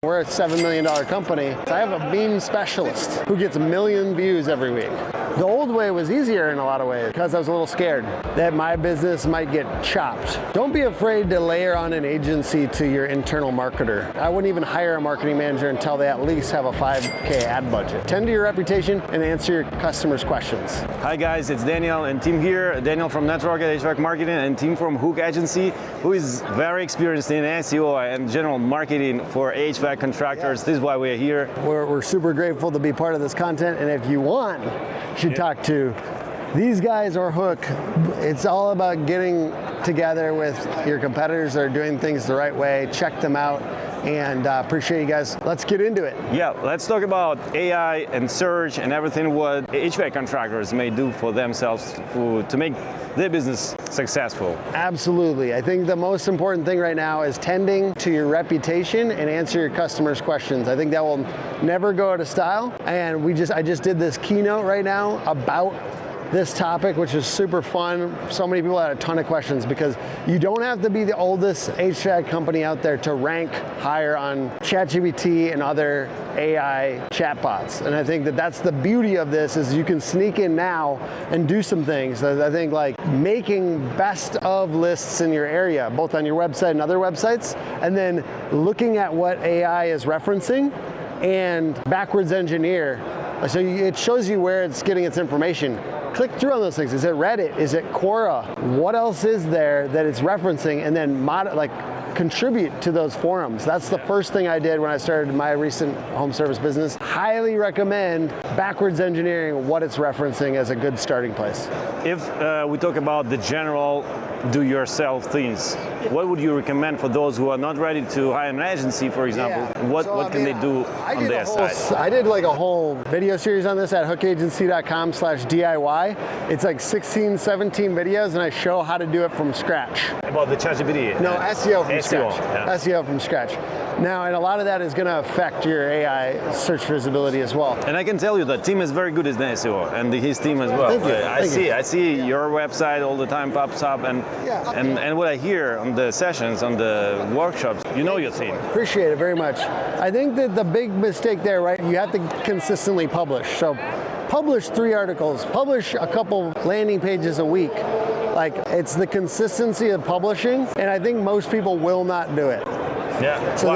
We're a $7 million company. I have a meme specialist who gets 1 million views every week. The old way was easier in a lot of ways because I was a little scared that my business might get chopped. Don't be afraid to layer on an agency to your internal marketer. I wouldn't even hire a marketing manager until they at least have a $5K ad budget. Tend to your reputation and answer your customers' questions. Hi guys, it's Daniel and team here. Daniel from Netrocket HVAC Marketing and team from Hook Agency, who is very experienced in SEO and general marketing for HVAC contractors. This is why we're here. We're super grateful to be part of this content, and if you want, you should talk to these guys or Hook. It's all about getting together with your competitors that are doing things the right way. Check them out, and appreciate you guys. Let's get into it. Yeah, let's talk about AI and search and everything what HVAC contractors may do for themselves to make their business successful. Absolutely. I think the most important thing right now is tending to your reputation and answer your customers' questions. I think that will never go out of style. And I just did this keynote right now about this topic, which is super fun. So many people had a ton of questions because you don't have to be the oldest HVAC company out there to rank higher on ChatGPT and other AI chatbots. And I think that that's the beauty of this is you can sneak in now and do some things. I think like making best of lists in your area, both on your website and other websites, and then looking at what AI is referencing and backwards engineer. So it shows you where it's getting its information. Click through on those things. Is it Reddit? Is it Quora? What else is there that it's referencing? And then contribute to those forums. That's the first thing I did when I started my recent home service business. Highly recommend backwards engineering what it's referencing as a good starting place. If we talk about the general do-yourself things, what would you recommend for those who are not ready to hire an agency, for example? Yeah. What can they do on their side? I did like a whole video series on this at hookagency.com/DIY. It's like 16, 17 videos, and I show how to do it from scratch. About the ChatGPT? No, SEO from scratch. Yeah. SEO from scratch. Now, and a lot of that is going to affect your AI search visibility as well. And I can tell you that Tim is very good at SEO, and his team as well. Thank you. I see your website all the time pops up, and what I hear on the sessions, on the workshops, you know your team. Appreciate it very much. I think that the big mistake there, right, you have to consistently publish. So publish 3 articles, publish a couple landing pages a week. Like, it's the consistency of publishing, and I think most people will not do it. Yeah. So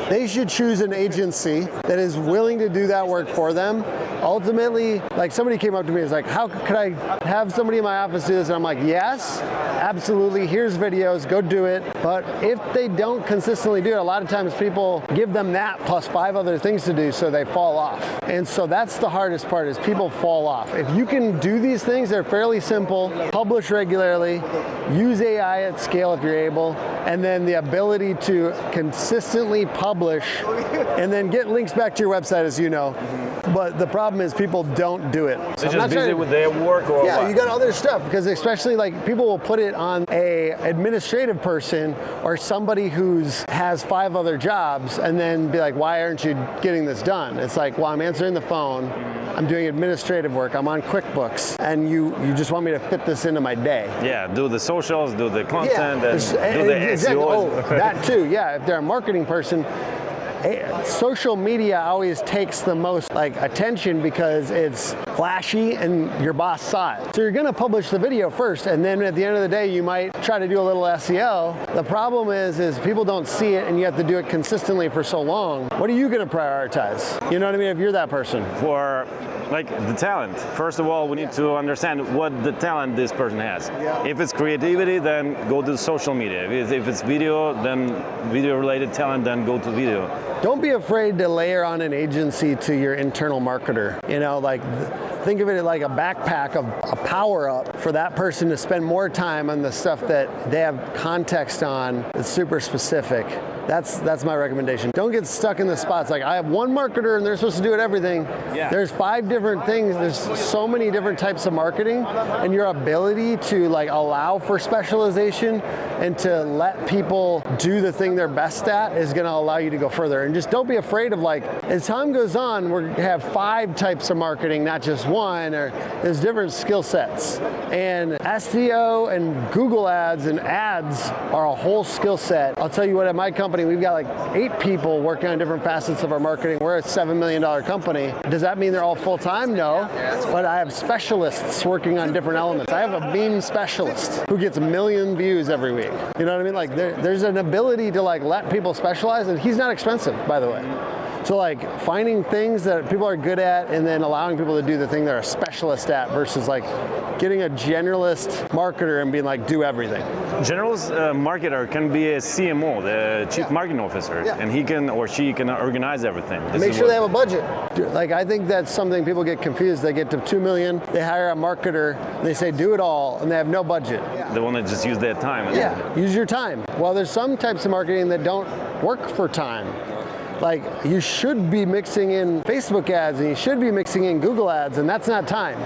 they should choose an agency that is willing to do that work for them. Ultimately, like somebody came up to me and was like, how could I have somebody in my office do this? And I'm like, yes, absolutely. Here's videos, go do it. But if they don't consistently do it, a lot of times people give them that plus 5 other things to do, so they fall off. And so that's the hardest part is people fall off. If you can do these things, they're fairly simple, publish regularly, use AI at scale if you're able, and then the ability to consistently publish and then get links back to your website, as you know. But the problem is people don't do it. So they're just busy with their work or yeah, what? You got other stuff, because especially like people will put it on a administrative person or somebody has 5 other jobs and then be like, why aren't you getting this done? It's like, well, I'm answering the phone, I'm doing administrative work, I'm on QuickBooks, and you just want me to fit this into my day. Yeah, do the socials, do the content, and do the exactly. SEO. Oh, that too, yeah. If they're a marketing person, social media always takes the most attention because it's flashy and your boss saw it. So you're gonna publish the video first, and then at the end of the day you might try to do a little SEO. The problem is people don't see it, and you have to do it consistently for so long. What are you gonna prioritize? You know what I mean, if you're that person? For the talent. First of all, we need to understand what the talent this person has. Yeah. If it's creativity, then go to social media. If it's video, then video-related talent, then go to video. Don't be afraid to layer on an agency to your internal marketer. You know, think of it like a backpack of a power-up for that person to spend more time on the stuff that they have context on that's super specific. That's my recommendation. Don't get stuck in the spots like I have one marketer and they're supposed to do everything. Yeah. There's 5 different things. There's so many different types of marketing, and your ability to allow for specialization and to let people do the thing they're best at is going to allow you to go further. And just don't be afraid of as time goes on, we're going to have 5 types of marketing, not just one, or there's different skill sets. And SEO and Google ads and ads are a whole skill set. I'll tell you what, at my company, company, we've got like 8 people working on different facets of our marketing. We're a $7 million company. Does that mean they're all full-time? No, but I have specialists working on different elements. I have a meme specialist who gets 1 million views every week. You know what I mean? Like there's an ability to like let people specialize, and he's not expensive, by the way. So like finding things that people are good at and then allowing people to do the thing they're a specialist at versus like getting a generalist marketer and being like, do everything. Generalist marketer can be a CMO, the chief marketing officer, and he can or she can organize everything. Make sure they have a budget. Like I think that's something people get confused. They get to 2 million, they hire a marketer, they say do it all, and they have no budget. They want to just use their time. Use your time. Well, there's some types of marketing that don't work for time. Like you should be mixing in Facebook ads and you should be mixing in Google ads, and that's not time,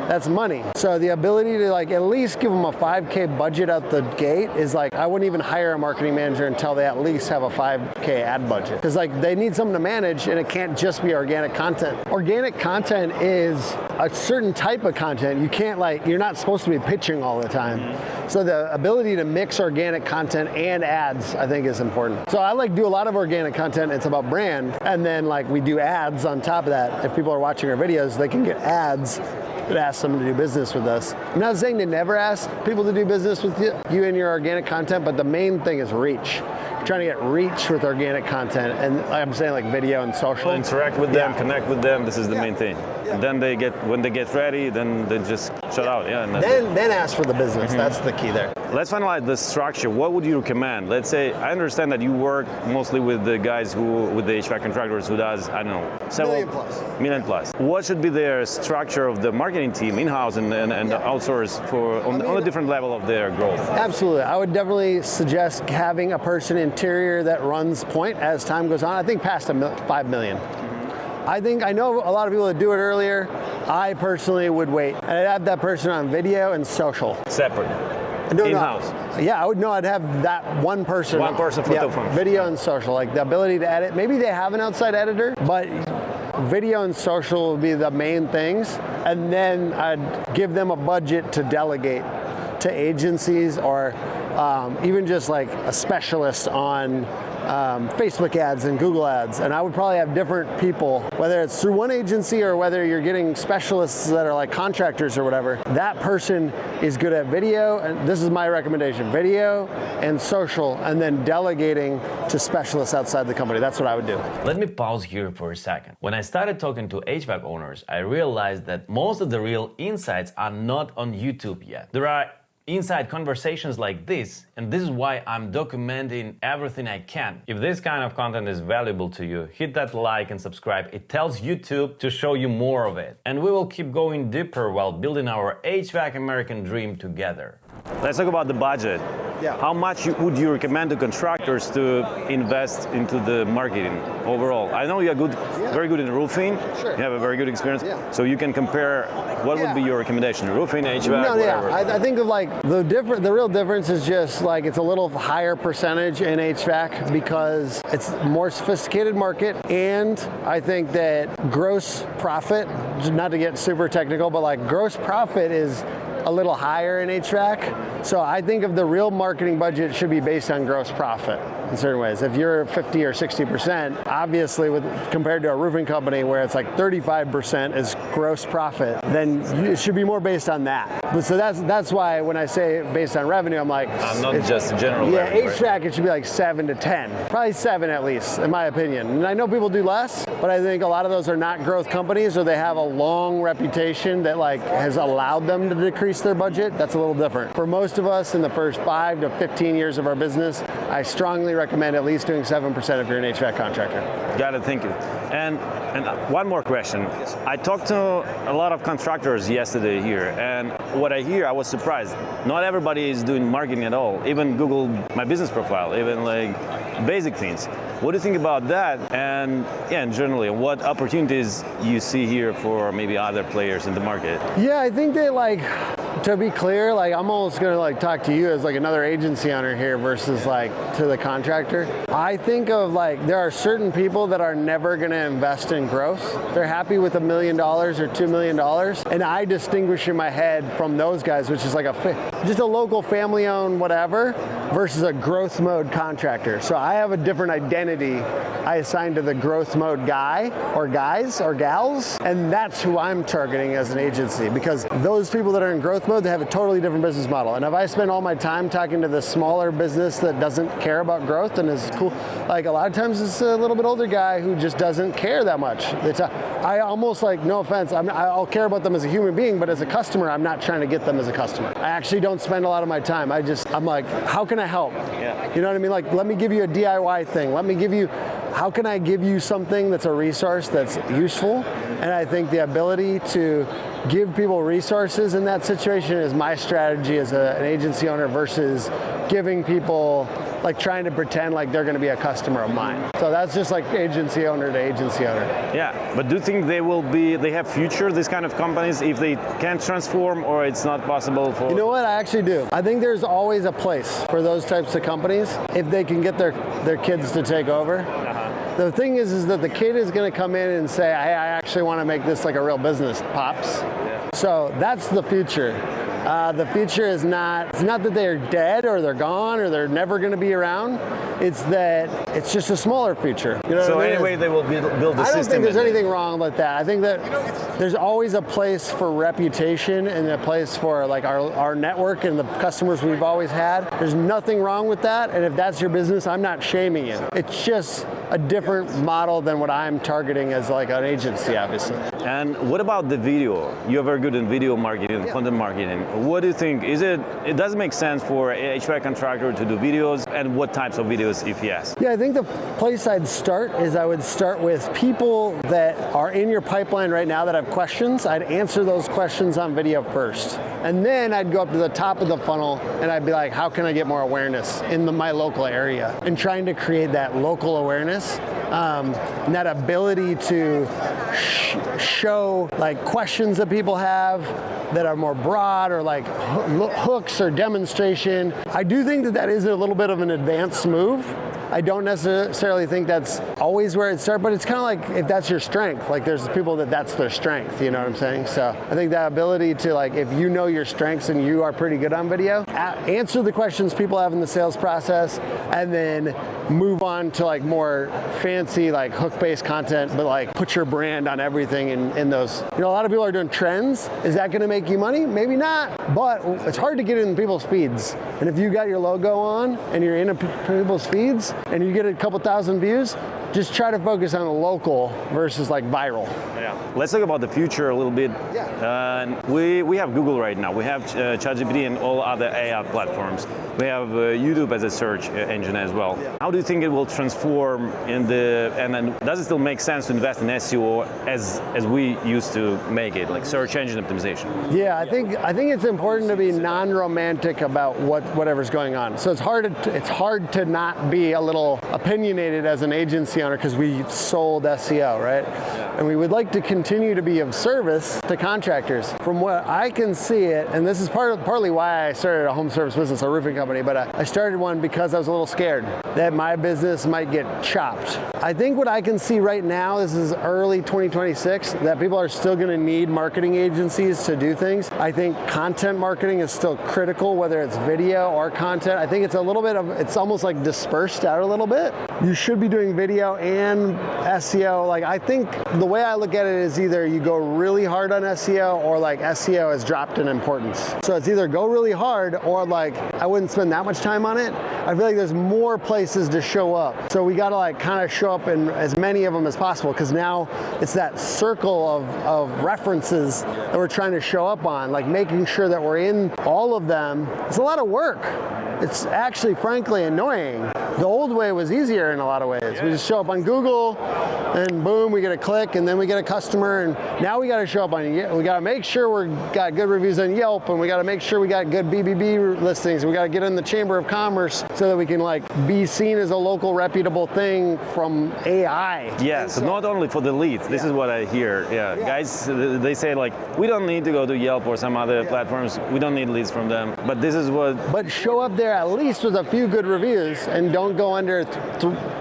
that's money. So the ability to like at least give them a $5K budget out the gate is like, I wouldn't even hire a marketing manager until they at least have a $5K ad budget. Because like they need something to manage, and it can't just be organic content. Organic content is a certain type of content. You can't like, you're not supposed to be pitching all the time. So the ability to mix organic content and ads, I think, is important. So I like do a lot of organic content. It's about brand, and then like we do ads on top of that. If people are watching our videos, they can get ads that ask them to do business with us. I'm not saying to never ask people to do business with you and your organic content, but the main thing is reach. You're trying to get reach with organic content, and I'm saying like video and social. Interact with them, connect with them. This is the main thing. And then when they get ready, then they just shut out. And then ask for the business. That's the key there. Let's finalize the structure. What would you recommend? Let's say, I understand that you work mostly with the guys with the HVAC contractors who does, I don't know, several million plus. What should be their structure of the marketing team in-house and outsource on the different level of their growth? Absolutely. I would definitely suggest having a person interior that runs point as time goes on. I think past 5 million. I know a lot of people that do it earlier. I personally would wait. And I'd have that person on video and social. Separate. In-house. Yeah, I'd have that one person. One person for the phone. Video and social, like the ability to edit. Maybe they have an outside editor, but video and social would be the main things. And then I'd give them a budget to delegate to agencies or even just like a specialist on Facebook ads and Google ads. And I would probably have different people, whether it's through one agency or whether you're getting specialists that are like contractors or whatever. That person is good at video, and this is my recommendation, video and social, and then delegating to specialists outside the company. That's what I would do. Let me pause here for a second. When I started talking to HVAC owners, I realized that most of the real insights are not on YouTube yet. There are inside conversations like this, and this is why I'm documenting everything I can. If this kind of content is valuable to you, hit that like and subscribe. It tells YouTube to show you more of it. And we will keep going deeper while building our HVAC American dream together. Let's talk about the budget. How much would you recommend to contractors to invest into the marketing overall? I know you're very good in roofing. Sure. You have a very good experience. So you can compare. What would be your recommendation? Roofing, HVAC, whatever. I think of like the real difference is just like it's a little higher percentage in HVAC because it's a more sophisticated market, and I think that gross profit, not to get super technical, but like gross profit is a little higher in HVAC. So I think of the real marketing budget should be based on gross profit in certain ways. If you're 50 or 60%, obviously compared to a roofing company where it's like 35% is gross profit, then it should be more based on that. But so that's why when I say based on revenue, I'm like, not just general revenue, HVAC, right? It should be like 7 to 10, probably 7 at least, in my opinion. And I know people do less, but I think a lot of those are not growth companies, or they have a long reputation that like has allowed them to decrease their budget. That's a little different. For most of us in the first 5 to 15 years of our business, I strongly recommend at least doing 7% if you're an HVAC contractor. Got it, thank you. And one more question. I talked to a lot of contractors yesterday here, and what I hear, I was surprised. Not everybody is doing marketing at all. Even Google My Business Profile, even like basic things. What do you think about that? And generally, what opportunities you see here for maybe other players in the market? Yeah, I think that like to be clear, like I'm almost gonna like talk to you as like another agency owner here versus like to the contractor. I think of like there are certain people that are never gonna invest in growth. They're happy with $1 million or $2 million, and I distinguish in my head from those guys, which is like just a local family-owned whatever versus a growth mode contractor. So I have a different identity I assign to the growth mode guy or guys or gals, and that's who I'm targeting as an agency, because those people that are in growth mode, they have a totally different business model. And if I spend all my time talking to the smaller business that doesn't care about growth and is cool, like a lot of times it's a little bit older guy who just doesn't care that much. I almost like, no offense, I'll care about them as a human being, but as a customer, I'm not trying to get them as a customer. I actually don't spend a lot of my time. I'm like, how can I help? Yeah. You know what I mean? Like, let me give you a DIY thing. How can I give you something that's a resource that's useful? And I think the ability to give people resources in that situation is my strategy as an agency owner versus giving people, like trying to pretend like they're gonna be a customer of mine. So that's just like agency owner to agency owner. Yeah, but do you think they have future, these kind of companies, if they can transform, or it's not possible for? You know what, I actually do. I think there's always a place for those types of companies if they can get their kids to take over. The thing is that the kid is going to come in and say, hey, I actually want to make this like a real business, pops. Yeah. So that's the future. The future is it's not that they're dead or they're gone or they're never going to be around. It's that it's just a smaller future. You know so what I mean? Anyway, they will build the system. I don't think there's anything wrong with that. I think that there's always a place for reputation and a place for like our network and the customers we've always had. There's nothing wrong with that. And if that's your business, I'm not shaming you. It's just a different model than what I'm targeting as like an agency, obviously. And what about the video? You're very good in video marketing, content marketing. What do you think? It does make sense for a HVAC contractor to do videos, and what types of videos, if yes? Yeah, I think the place I'd start is I would start with people that are in your pipeline right now that have questions. I'd answer those questions on video first. And then I'd go up to the top of the funnel and I'd be like, how can I get more awareness in my local area? And trying to create that local awareness, and that ability to show like questions that people have that are more broad or like hooks or demonstration. I do think that is a little bit of an advanced move. I don't necessarily think that's always where it starts, but it's kind of like if that's your strength, like there's people that's their strength, you know what I'm saying? So I think that ability to like, if you know your strengths and you are pretty good on video, answer the questions people have in the sales process and then move on to like more fancy like hook-based content, but like put your brand on everything in those. You know, a lot of people are doing trends. Is that gonna make you money? Maybe not, but it's hard to get in people's feeds. And if you got your logo on and you're in people's feeds, and you get a couple thousand views, just try to focus on a local versus like viral. Yeah. Let's talk about the future a little bit. Yeah. We have Google right now. We have ChatGPT and all other AI platforms. We have YouTube as a search engine as well. Yeah. How do you think it will transform and then does it still make sense to invest in SEO as we used to make it, like search engine optimization? Yeah, I think it's important to be non-romantic about whatever's going on. So it's hard to not be a little opinionated as an agency owner because we sold SEO, right? Yeah. And we would like to continue to be of service to contractors. From what I can see it, and this is partly why I started a home service business, a roofing company, but I started one because I was a little scared that my business might get chopped. I think what I can see right now, this is early 2026, that people are still gonna need marketing agencies to do things. I think content marketing is still critical, whether it's video or content. I think it's it's almost like dispersed out a little bit. You should be doing video and SEO. Like I think the way I look at it is either you go really hard on SEO or like SEO has dropped in importance. So it's either go really hard or like I wouldn't spend that much time on it. I feel like there's more places to show up. So we gotta like kind of show up in as many of them as possible because now it's that circle of references that we're trying to show up on, like making sure that we're in all of them. It's a lot of work. it's actually frankly annoying. The old way was easier in a lot of ways. We just show up on Google and boom, we get a click and then we get a customer, and now we got to show up on, we got to make sure we got good reviews on Yelp, and we got to make sure we got good BBB listings. We got to get in the Chamber of Commerce so that we can like be seen as a local reputable thing from AI. Yeah, so not only for the leads, this is what I hear. Yeah, guys, they say like, we don't need to go to Yelp or some other platforms. We don't need leads from them. But this is what... But show up there at least with a few good reviews and don't go under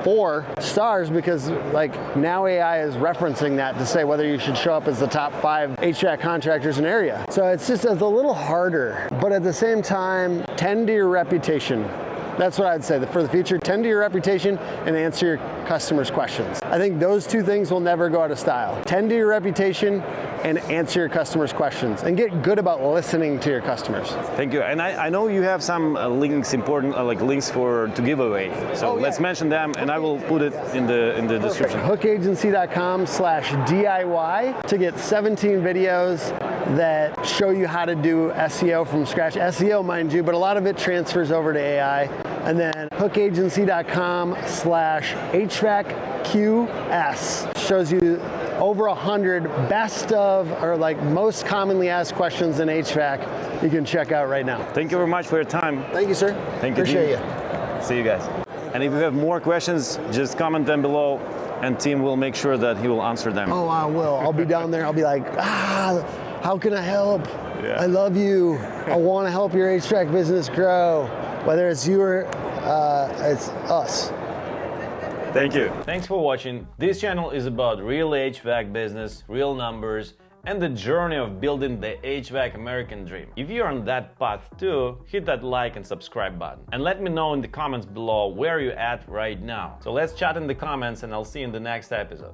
4 stars, because like now AI is referencing that to say whether you should show up as the top 5 HVAC contractors in area. So it's just a little harder, but at the same time, tend to your reputation. That's what I'd say. For the future, tend to your reputation and answer your customers' questions. I think those 2 things will never go out of style. Tend to your reputation and answer your customers' questions, and get good about listening to your customers. Thank you. And I know you have some links, important like links to give away. So let's mention them, and I will put it in the description. Hookagency.com/DIY to get 17 videos that show you how to do SEO from scratch. SEO, mind you, but a lot of it transfers over to AI. And then hookagency.com/HVACQS shows you over 100 best of, or like most commonly asked questions in HVAC you can check out right now. Thank you very much for your time. Thank you, sir. Thank you. Appreciate you. See you guys. And if you have more questions, just comment them below, and Tim will make sure that he will answer them. Oh, I will. I'll be down there. I'll be like, how can I help? Yeah. I love you. I want to help your HVAC business grow. Whether it's you or it's us. Thank you. Thanks for watching. This channel is about real HVAC business, real numbers, and the journey of building the HVAC American dream. If you're on that path too, hit that like and subscribe button. And let me know in the comments below where you're at right now. So let's chat in the comments, and I'll see you in the next episode.